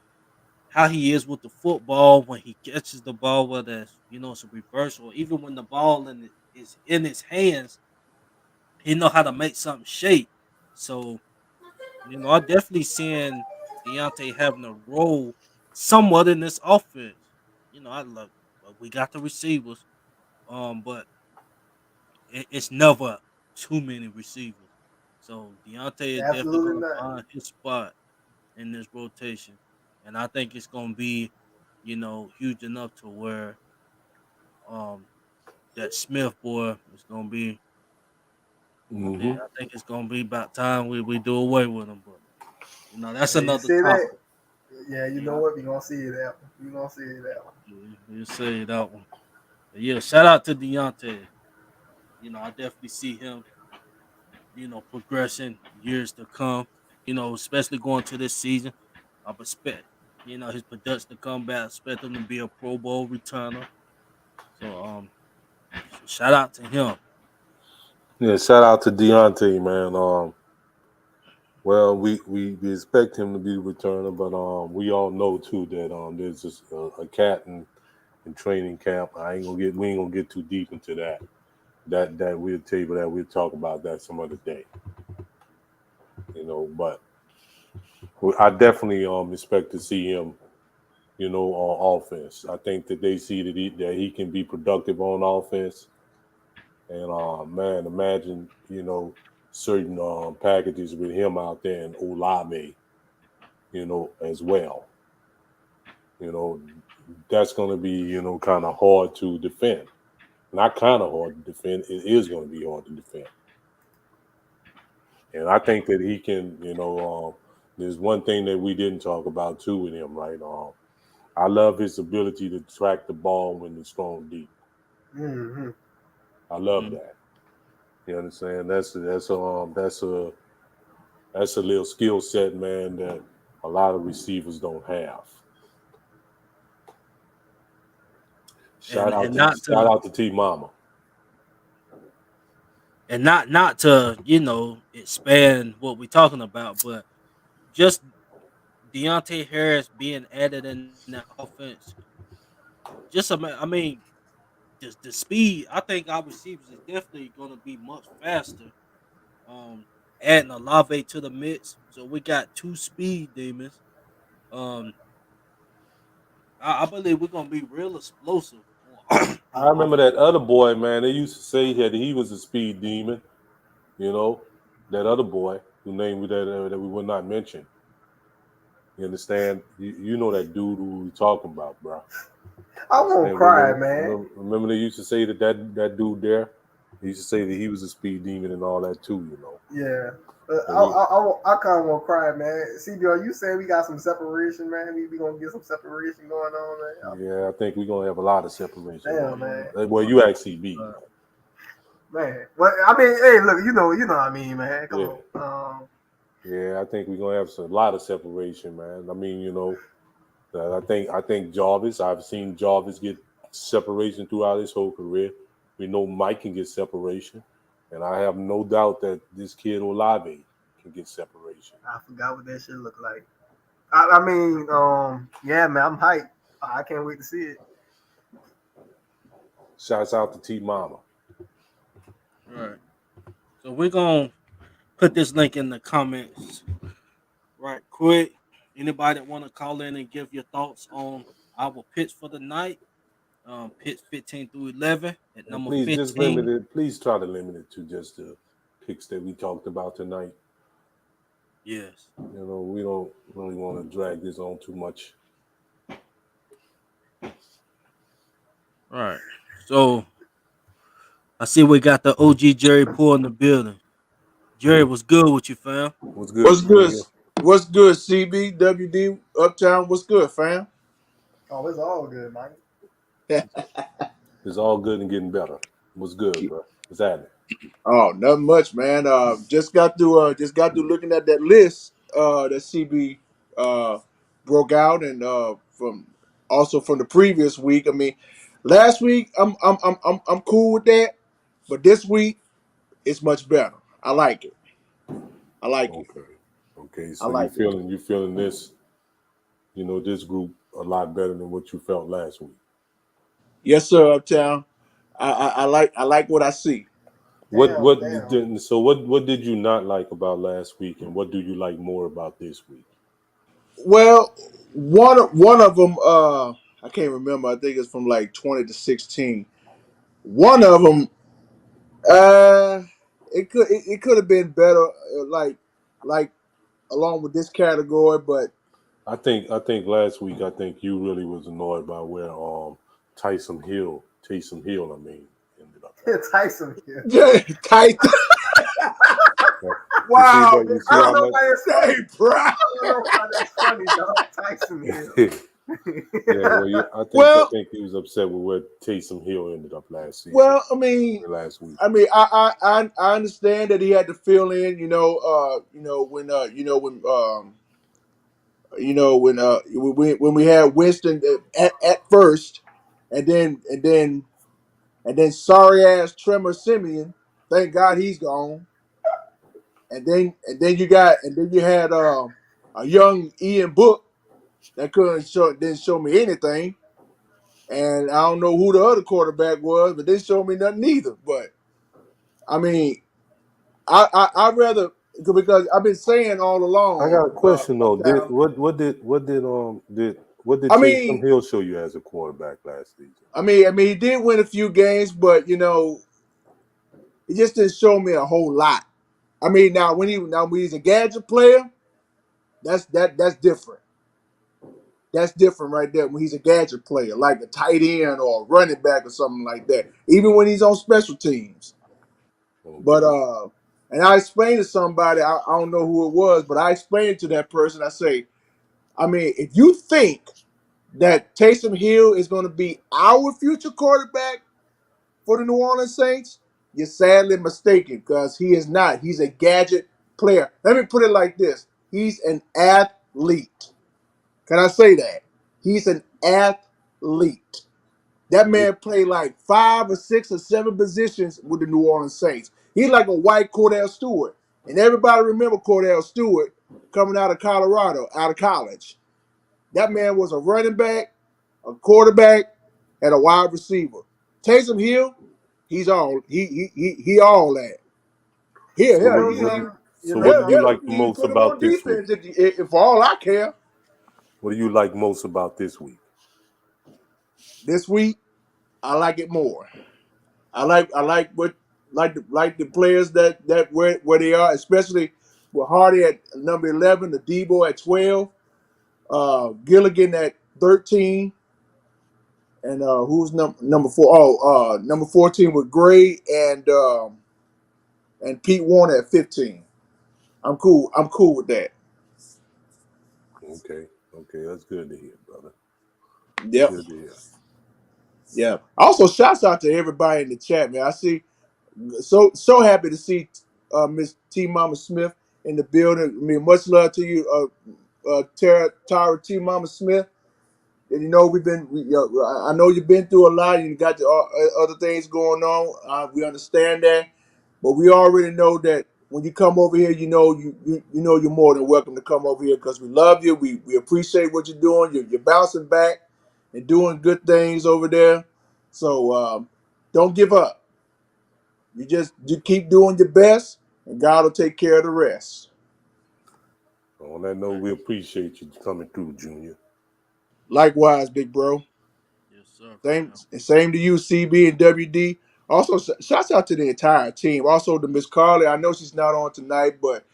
how he is with the football when he catches the ball, whether it's a reverse or even when the ball is in his hands, he know how to make something shake. So I definitely seeing Deontay having a role somewhat in this offense. I love we got the receivers, but it's never too many receivers. So Deontay is definitely Absolutely gonna not. find his spot in this rotation, and I think it's gonna be, huge enough to where um that Smith boy is gonna be. Mm-hmm. I think it's gonna be about time we do away with him, but that's Yeah, you another see that? topic. Yeah, you know Yeah, what? We gonna see that one. We gonna see that one. you say that one. But yeah, shout out to Deontay. I definitely see him, progressing years to come. Especially going to this season. I expect, his production to come back. I expect him to be a Pro Bowl returner. So shout out to him. Yeah, shout out to Deontay, man. Well, we expect him to be returning, but we all know too that there's just a cat in training camp. We ain't gonna get too deep into that. That we'll table that we'll talk about that some other day. But I definitely expect to see him, on offense. I think that they see that he can be productive on offense. And man, imagine certain packages with him out there and Olave, as well. You know, that's going to be kind of hard to defend. Not kind of hard to defend. It is going to be hard to defend. And I think that he can. There's one thing that we didn't talk about too with him, right? I love his ability to track the ball when it's thrown deep. Mm-hmm. I love that. You understand? That's a little skill set, man, that a lot of receivers don't have. and and not Shout to out to T Mama. and not to expand what we're talking about, but just Deontay Harris being added in that offense. I mean, the speed. I think our receivers is definitely going to be much faster. Um, Adding Olave to the mix, so we got two speed demons. Um, I believe we're going to be real explosive on, I on remember offense. that other boy, man. They used to say that he was a speed demon. You know, that other boy who name that we will not mention. You understand? You know that dude who we talking about, bro. I won't Understand? cry, man. Remember they used to say that dude there. He used to say that he was a speed demon and all that too. Yeah. And he, I kind of won't cry, man. CB, are you saying we got some separation, man? We gonna get some separation going on, man. yeah, I think we're gonna have a lot of separation Damn, going man. on. Well, you actually be. Man, well, I mean, hey, look, you know what I mean, man. Come Yeah. on. Yeah, I think we're gonna have a lot of separation, man. I mean, I think Jarvis. I've seen Jarvis get separation throughout his whole career. We know Mike can get separation, and I have no doubt that this kid Olave can get separation. I forgot what that shit looked like. I mean, yeah, man, I'm hyped. I can't wait to see it. Shouts out to T Mama. Right. So we're gonna put this link in the comments right quick. Anybody that want to call in and give your thoughts on our picks for the night? Picks 15 through 11 at And number please just limit 15. it. Please try to limit it to just the picks that we talked about tonight. Yes. We don't really want to drag this on too much. All right. So I see we got the OG Jerry Poole in the building. Jerry, was good with you, fam? What's good, What's good? Junior? What's good, CB, WD, Uptown? What's good, fam? Oh, it's all good, man. It's all good and getting better. What's good, bro? What's happening? Oh, nothing much, man. Just got through looking at that list that CB broke out, and from the previous week. I mean, last week I'm cool with that, but this week it's much better. I like it. I like it. Okay. Okay. I So you like it. feeling this group a lot better than what you felt last week. Yes, sir, Uptown. I like what I see. What Damn. didn't so what did you not like about last week, and what do you like more about this week? Well, one of them, I can't remember. I think it's from like 20 to 16. One of them, uh, it could have been better, like along with this category, but I think last week I think you really was annoyed by where Taysom Hill, I mean, ended up at. Tyson here. tight. Yeah. Wow, You I see don't how know much why it's hey, funny. bro. I don't know why that's funny, dog. Tyson Hill. Yeah, well, yeah, I Well, think he was upset with where Taysom Hill ended up last season, well, I mean, last week. I mean, I understand that he had to fill in, when we had Winston at first, and then sorry ass Tremor Simeon. Thank God he's gone. and then you had a young Ian Book that didn't show me anything, and I don't know who the other quarterback was, but didn't show me nothing either. But I mean, I rather, because I've been saying all I along, got a question though. Uptown, What did I Taysom mean, Hill show you as a quarterback last season? he did win a few games, but he just didn't show me a whole lot. I mean, when he's a gadget player, that's different. That's different right there. When he's a gadget player, like a tight end or a running back or something like that. Even when he's on special teams. But Okay. and I explained to somebody, I don't know who it was, but I explained to that person. I say, I mean, if you think that Taysom Hill is going to be our future quarterback for the New Orleans Saints, you're sadly mistaken, because he is not. He's a gadget player. Let me put it like this: he's an athlete. Can I say that? He's an athlete. That What man played like 5 or 6 or 7 positions with the New Orleans Saints. He's like a white Cordell Stewart. And everybody remember Cordell Stewart coming out of Colorado, out of college. That man was a running back, a quarterback, and a wide receiver. Taysom Hill, he all that. Here, so You what know, hell, son. You so know, what do you son. like the you most put him on about this week? defense if for all I care. What do you like most about this week? This week, I like it more. I like the players that where they are, especially with Hardy at number 11, the Debo at 12, Gilligan at 13, and who's number 4? Oh, number 14 with Gray and Pete Warner at 15. I'm cool. I'm cool with that. Okay. Okay, that's good to hear, brother. That's Yep. good to hear. Yeah. Also, shouts out to everybody in the chat, man. I see so happy to see Miss T Mama Smith in the building. I mean, much love to you, Tara T Mama Smith. And I know you've been through a lot. You got other things going on. We understand that, but we already know that when you come over here, you know you're more than welcome to come over here, because we love you. We appreciate what you're doing. You're bouncing back and doing good things over there. So don't give up. You keep doing your best, and God will take care of the rest. On that note, we appreciate you coming through, Junior. Likewise, big bro. Yes, sir, fam. Same to you, CB and WD. Also, shouts out to the entire team. Also to Miss Carly. I know she's not on tonight, but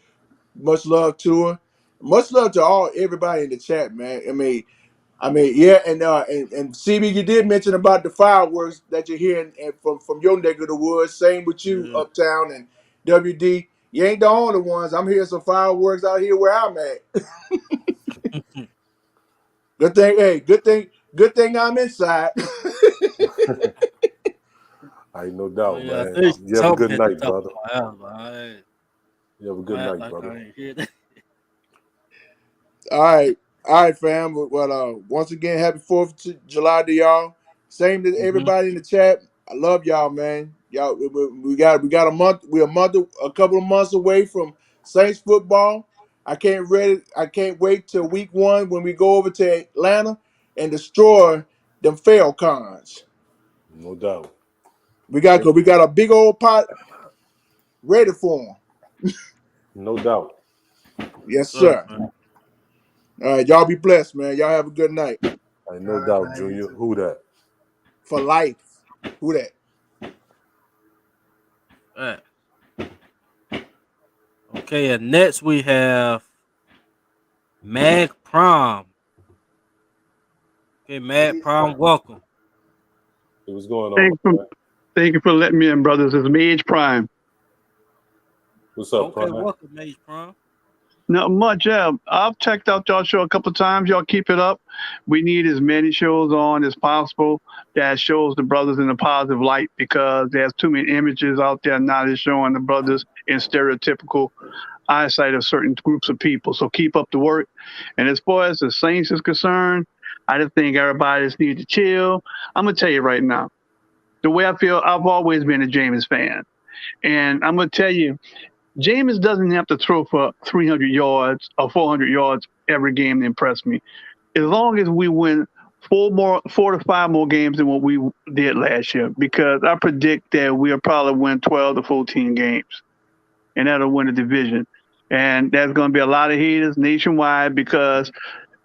much love to her. Much love to everybody in the chat, man. Yeah, and CB, you did mention about the fireworks that you're hearing from your neck of the woods. Same with you, Yeah. Uptown and WD. You ain't the only ones. I'm hearing some fireworks out here where I'm at. Good thing, hey, good thing I'm inside. I ain't no Oh doubt, yeah, I man. think You have a something good at the night, top of brother. my house. You have a I'm good gonna act night, like brother. I ain't hear that. All right, fam. Well, once again, happy 4th of July to y'all. Same to Hmm. everybody in the chat. I love y'all, man. Y'all, we got a month. We're a couple of months away from Saints football. I can't wait till week 1 when we go over to Atlanta and destroy them Falcons. No doubt. We got a big old pot ready for them. No doubt. Yes, Yes, sir, sir. man. All right, y'all be blessed, man. Y'all have a good night. I All no right, doubt, man. You Junior. too. Who that? For life. Who that? Right. Okay, and next we have Mag Prom. Okay, Mag Mage Prom, Prime. welcome. Hey, what's going on, Thank my you, friend? thank you for letting me in, brothers. It's Mage Prime. What's up, Okay, Prime? welcome, Mage Prom. Not much, yeah. I've checked out y'all show a couple times. Y'all keep it up. We need as many shows on as possible that shows the brothers in a positive light, because there's too many images out there now that's showing the brothers in stereotypical eyesight of certain groups of people. So keep up the work. And as far as the Saints is concerned, I just think everybody just need to chill. I'm gonna tell you right now, the way I feel, I've always been a Jameis fan. And I'm gonna tell you, Jameis doesn't have to throw for 300 yards or 400 yards every game to impress me. As long as we win 4 to 5 more games than what we did last year, because I predict that we'll probably win 12 to 14 games, and that'll win the division. And there's going to be a lot of haters nationwide because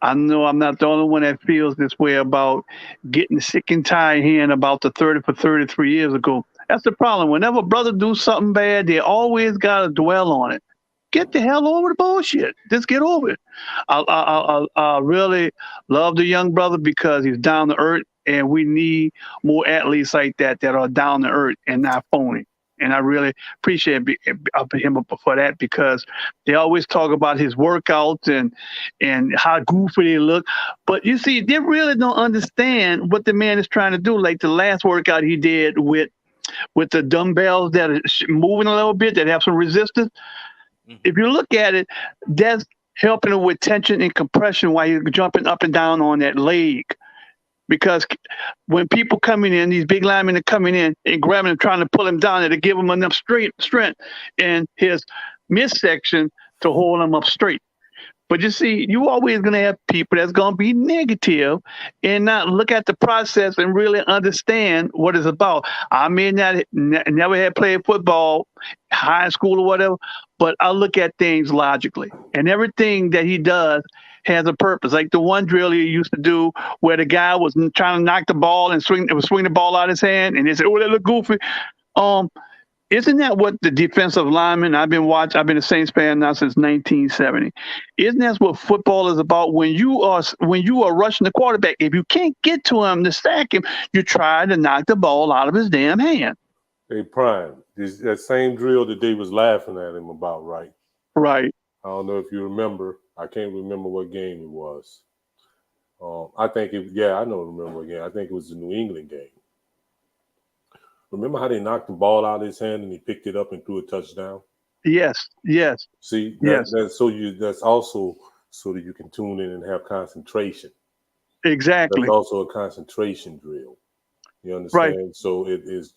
I know I'm not the only one that feels this way about getting sick and tired hearing about the 30 for 33 years ago. That's the problem. Whenever brother do something bad, they always got to dwell on it. Get the hell over the bullshit. Just get over it. I really love the young brother because he's down to earth, and we need more athletes like that are down to earth and not phony. And I really appreciate him for that because they always talk about his workouts and how goofy they look. But you see, they really don't understand what the man is trying to do. Like the last workout he did with the dumbbells that are moving a little bit, that have some resistance. If you look at it, that's helping him with tension and compression while you're jumping up and down on that leg. Because when people coming in, these big linemen are coming in and grabbing him, trying to pull him down, and to give him enough strength in his midsection to hold him up straight. But you see, you always going to have people that's going to be negative and not look at the process and really understand what it's about. I may not never had played football, high school or whatever, but I look at things logically. And everything that he does has a purpose. Like the one drill he used to do where the guy was trying to knock the ball and swing the ball out of his hand, and they said, "Oh, that look goofy." Isn't that what the defensive lineman? I've been a Saints fan now since 1970. Isn't that what football is about? When you are rushing the quarterback, if you can't get to him to sack him, you try to knock the ball out of his damn hand. Hey, Prime, that same drill that they was laughing at him about, right? Right. I don't know if you remember. I can't remember what game it was. I remember what game. I think it was the New England game. Remember how they knocked the ball out of his hand and he picked it up and threw a touchdown? Yes. See, yes. That's also so that you can tune in and have concentration. Exactly. That's also a concentration drill. You understand? Right. So it is,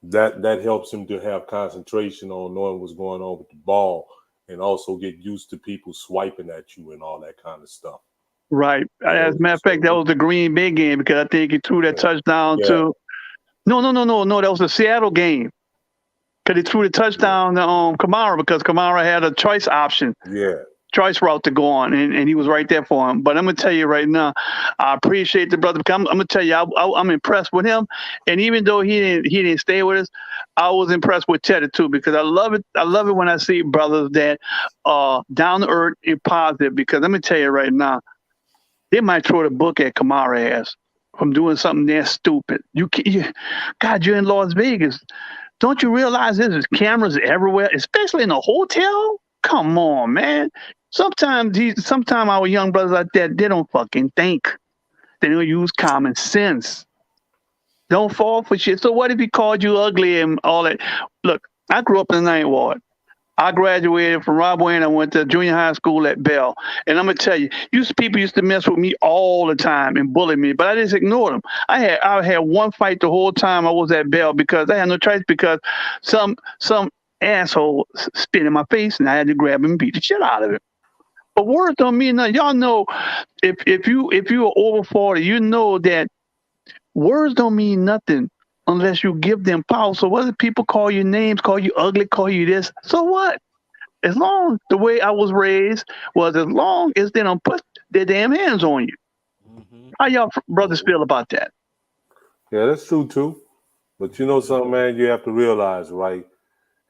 that helps him to have concentration on knowing what's going on with the ball and also get used to people swiping at you and all that kind of stuff. Right. As a matter of fact, that was the Green Bay game because I think he threw that touchdown to. No. That was the Seattle game. Because he threw the touchdown to Kamara because Kamara had a choice option. Yeah. Choice route to go on, and he was right there for him. But I'm going to tell you right now, I appreciate the brother. Because I'm going to tell you, I'm impressed with him. And even though he didn't stay with us, I was impressed with Teddy too because I love it. I love it when I see brothers that are down to earth and positive. Because let me tell you right now, they might throw the book at Kamara ass from doing something that stupid. God, you're in Las Vegas. Don't you realize there's cameras everywhere, especially in a hotel? Come on, man. Sometimes our young brothers like that, they don't fucking think. They don't use common sense. Don't fall for shit. So what if he called you ugly and all that? Look, I grew up in the 9th Ward. I graduated from Rob Wayne. I went to junior high school at Bell. And I'm going to tell you, people used to mess with me all the time and bully me, but I just ignored them. I had one fight the whole time I was at Bell because I had no choice because some asshole spit in my face and I had to grab him and beat the shit out of him. But words don't mean nothing. Y'all know if you are over 40, you know that words don't mean nothing unless you give them power. So whether people call you names, call you ugly, call you this, so what? As long the way I was raised was as long as they don't put their damn hands on you. Mm-hmm. How y'all brothers feel about that? Yeah, that's true too. But you know something, man, you have to realize, right?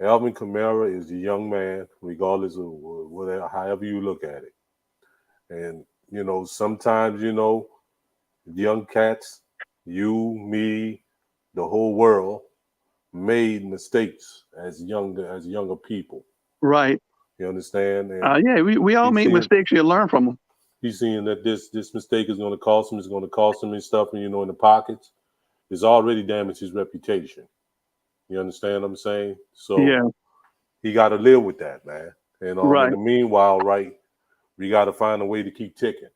Alvin Kamara is a young man, regardless of whatever, however you look at it. And, sometimes, young cats, you, me, the whole world made mistakes as younger people. Right. You understand? And we all make mistakes. You learn from them. He's seeing that this mistake is going to cost him. It's going to cost him and stuff, and in the pockets. It's already damaged his reputation. You understand what I'm saying? So he got to live with that, man. And in the meanwhile, right, we got to find a way to keep ticking.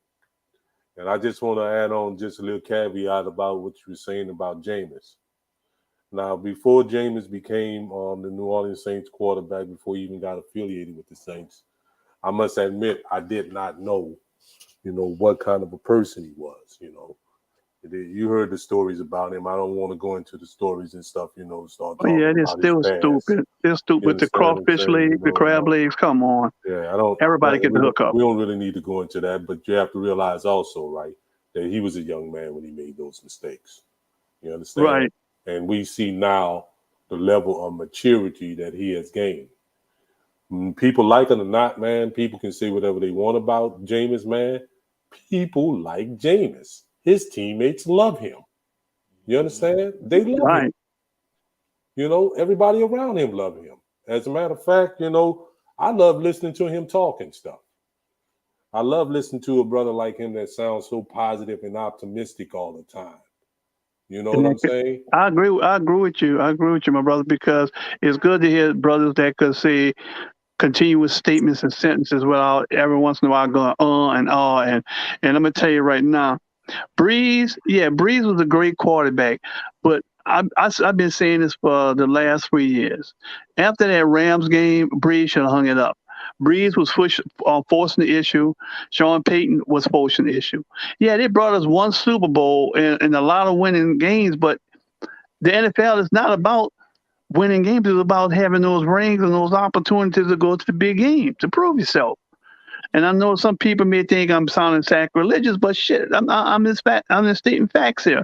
And I just want to add on just a little caveat about what you were saying about Jameis. Now, before Jameis became the New Orleans Saints quarterback, before he even got affiliated with the Saints, I must admit I did not know, what kind of a person he was. You heard the stories about him. I don't want to go into the stories and stuff. Start Oh yeah, talking they're about his still past. stupid. They're stupid You with the understand what I'm crawfish saying? legs, the crab legs. Come on, Yeah, I don't. everybody get the hook up. We don't really need to go into that, but you have to realize also, right, that he was a young man when he made those mistakes. You understand? Right. And we see now the level of maturity that he has gained. People like it or not, man, people can say whatever they want about Jameis, man. People like Jameis. His teammates love him. You understand? They love him. Right. Everybody around him love him. As a matter of fact, I love listening to him talking stuff. I love listening to a brother like him that sounds so positive and optimistic all the time. You know what I'm saying? I agree. I agree with you. I agree with you, my brother, because it's good to hear brothers that could say continuous statements and sentences without every once in a while going and and I'm gonna tell you right now, Breeze was a great quarterback, but I've been saying this for the last 3 years. After that Rams game, Breeze should have hung it up. Breeze was forcing the issue. Sean Payton was forcing the issue. Yeah, they brought us one Super Bowl and a lot of winning games, but the NFL is not about winning games. It's about having those rings and those opportunities to go to the big game to prove yourself. And I know some people may think I'm sounding sacrilegious, but shit, I'm just stating facts here.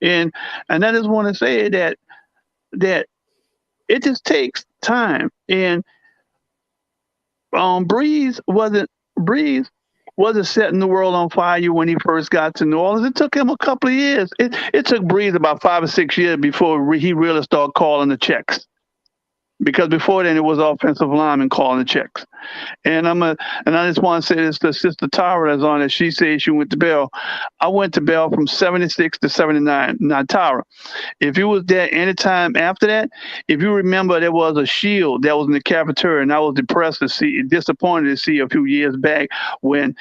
And I just want to say that it just takes time. And Breeze wasn't setting the world on fire when he first got to New Orleans. It took him a couple of years. It took Breeze about 5 or 6 years before he really started calling the checks. Because before then it was offensive linemen calling the checks. And I just want to say this to Sister Tara that's on it. She says she went to Bell. I went to Bell from 76 to 79. Now, Tara, if you was there anytime after that, if you remember, there was a shield that was in the cafeteria, and I was disappointed to see a few years back when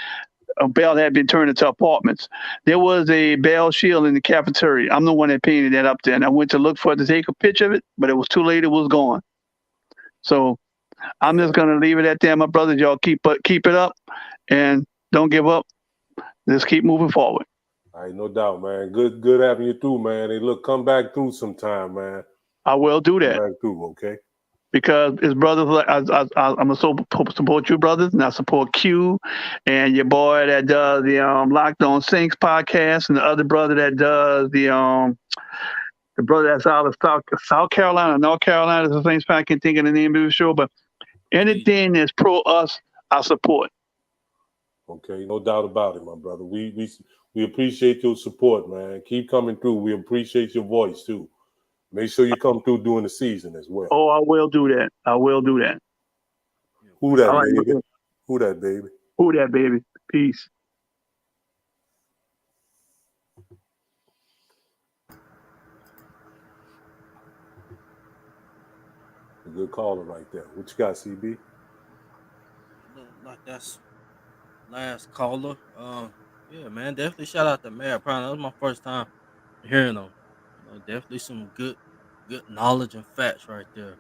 Bell had been turned into apartments. There was a Bell shield in the cafeteria. I'm the one that painted that up there, and I went to look for it to take a picture of it, but it was too late. It was gone. So I'm just gonna leave it at that, my brothers. Y'all keep it up, and don't give up. Just keep moving forward. All right, no doubt, man. Good having you through, man. Hey, look, come back through sometime, man. I will do that. Come back through, okay? Because as brothers, I'm gonna support you, brothers, and I support Q and your boy that does the Locked On Saints podcast, and the other brother that does the brother that's out of South Carolina, North Carolina. Is the Saints fan. I can't think of the name of the show, but anything that's pro us, I support. Okay, no doubt about it, my brother. We appreciate your support, man. Keep coming through. We appreciate your voice too. Make sure you come through during the season as well. Oh, I will do that. I will do that. Who that, baby? Who that, baby? Who that, baby? Peace. A good caller right there. What you got, CB? Look like that's last caller. Yeah, man, definitely shout out to Mayor Brown. That was my first time hearing him. Definitely some good knowledge and facts right there.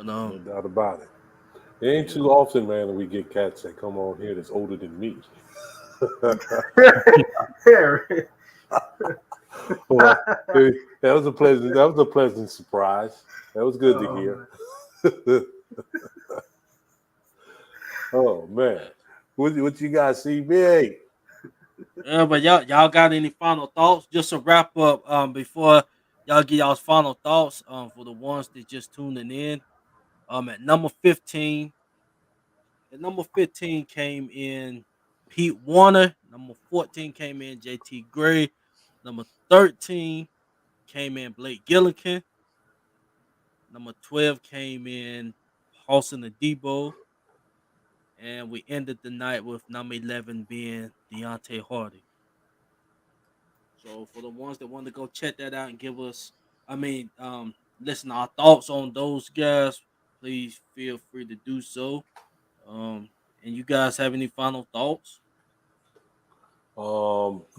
No doubt about it. It ain't too often, man, that we get cats that come on here that's older than me. Well, that was a pleasant surprise. That was good to hear. Oh man, what you got, CB? Yeah, but y'all got any final thoughts? Just to wrap up, before y'all get y'all's final thoughts, for the ones that just tuning in, at number 15. At number 15 came in Pete Warner. Number 14 came in JT Gray. Number 13 came in Blake Gilligan. Number 12 came in Paulson Adebo. And we ended the night with number 11 being Deontay Hardy. So for the ones that want to go check that out and give us, listen our thoughts on those guys, please feel free to do so. And you guys have any final thoughts?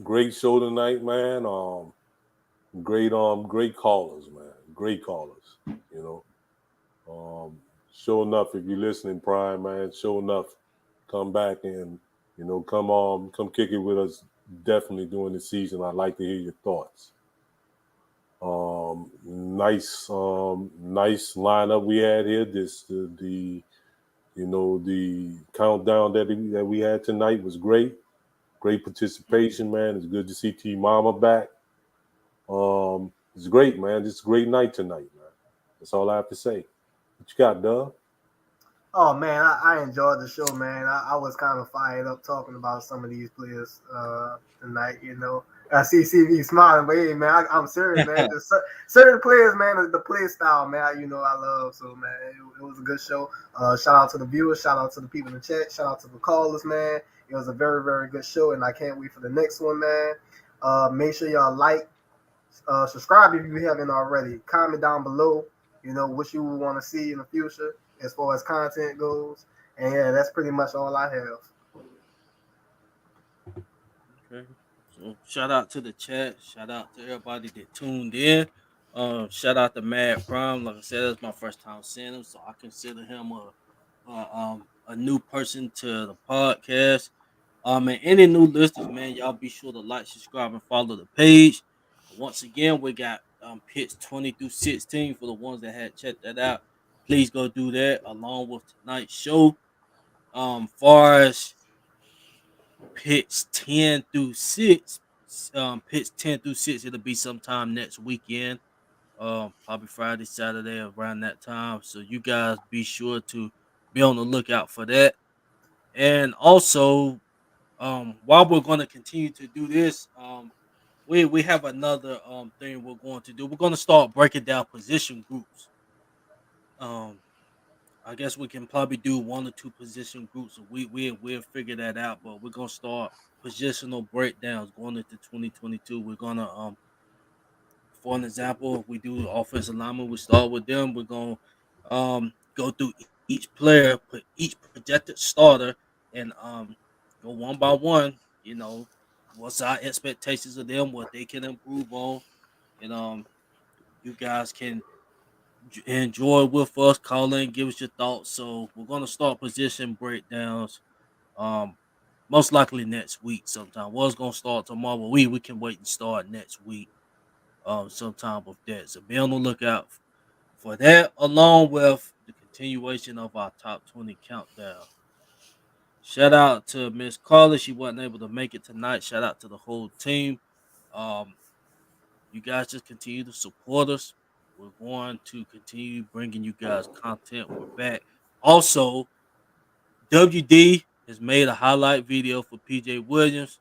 Great show tonight, man. Great callers, man. great callers. You know, sure enough, if you're listening, Prime man, sure enough, come back and come on, come kick it with us. Definitely during the season. I'd like to hear your thoughts. Nice lineup we had here. The countdown that we had tonight was great. Great participation, man. It's good to see T Mama back. It's great, man. It's a great night tonight, man. That's all I have to say. What you got, Doug? Oh man, I enjoyed the show, man. I was kind of fired up talking about some of these players tonight. I see CV smiling, but hey, man, I'm serious, man. There's certain players, man, the play style, man. I love. So, man, it was a good show. Shout out to the viewers, shout out to the people in the chat, shout out to the callers, man. It was a very, very good show, and I can't wait for the next one, man. Make sure y'all like, subscribe if you haven't already. Comment down below. What you would want to see in the future as far as content goes. And yeah, that's pretty much all I have. Okay. So shout out to the chat. Shout out to everybody that tuned in. Shout out to Mad Prime. Like I said, that's my first time seeing him, so I consider him a new person to the podcast. And any new listeners, man, y'all be sure to like, subscribe, and follow the page. Once again, we got pits 20 through 16 for the ones that had checked that out. Please go do that along with tonight's show. Far as pits 10 through 6, pits 10 through 6, it'll be sometime next weekend. Probably Friday, Saturday, around that time. So you guys be sure to be on the lookout for that. And also, while we're going to continue to do this, we have another thing we're going to do. We're going to start breaking down position groups. Um, I guess we can probably do one or two position groups. We'll figure that out. But we're gonna start positional breakdowns going into 2022. We're gonna for an example, if we do offensive lineman, we start with them. We're gonna go through each player, put each projected starter, and go one by one. What's our expectations of them, what they can improve on, and you guys can enjoy with us. Call in, give us your thoughts. So we're gonna start position breakdowns. Um, Most likely next week sometime. Was gonna start tomorrow, but we can wait and start next week. Sometime with that. So be on the lookout for that, along with the continuation of our top 20 countdown. Shout out to Miss Carla. She wasn't able to make it tonight. Shout out to the whole team. Um, you guys just continue to support us. We're going to continue bringing you guys content. We're back. Also, WD has made a highlight video for PJ Williams.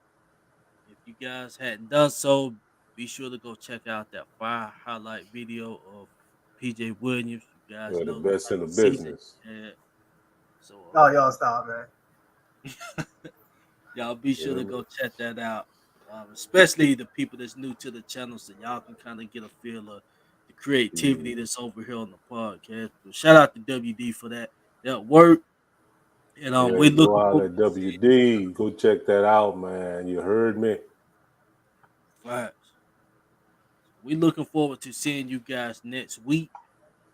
If you guys hadn't done so, be sure to go check out that fire highlight video of PJ Williams. You guys You're the know the best type in the of season business. he had. So Oh, y'all stop, man. y'all be sure to Yeah. go check that out. Especially the people that's new to the channel, so y'all can kind of get a feel of the creativity Mhm. that's over here on the podcast. But shout out to WD for that work. And Yeah, we go looking out forward at to seeing WD. Go check that out, man. You heard me. facts. We looking forward to seeing you guys next week.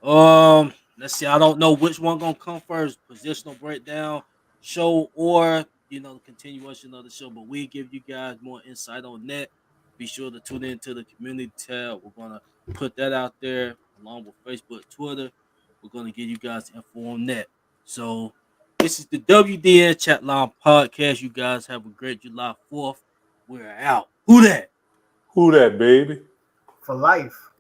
Let's see. I don't know which one gonna come first, positional breakdown show or the continuation of the show, but we give you guys more insight on that. Be sure to tune into the community tab. We're gonna put that out there along with Facebook, Twitter. We're gonna give you guys info on that. So this is the WDN Chatline podcast. You guys have a great July 4th. We're out. Who that? Who that, baby? For life.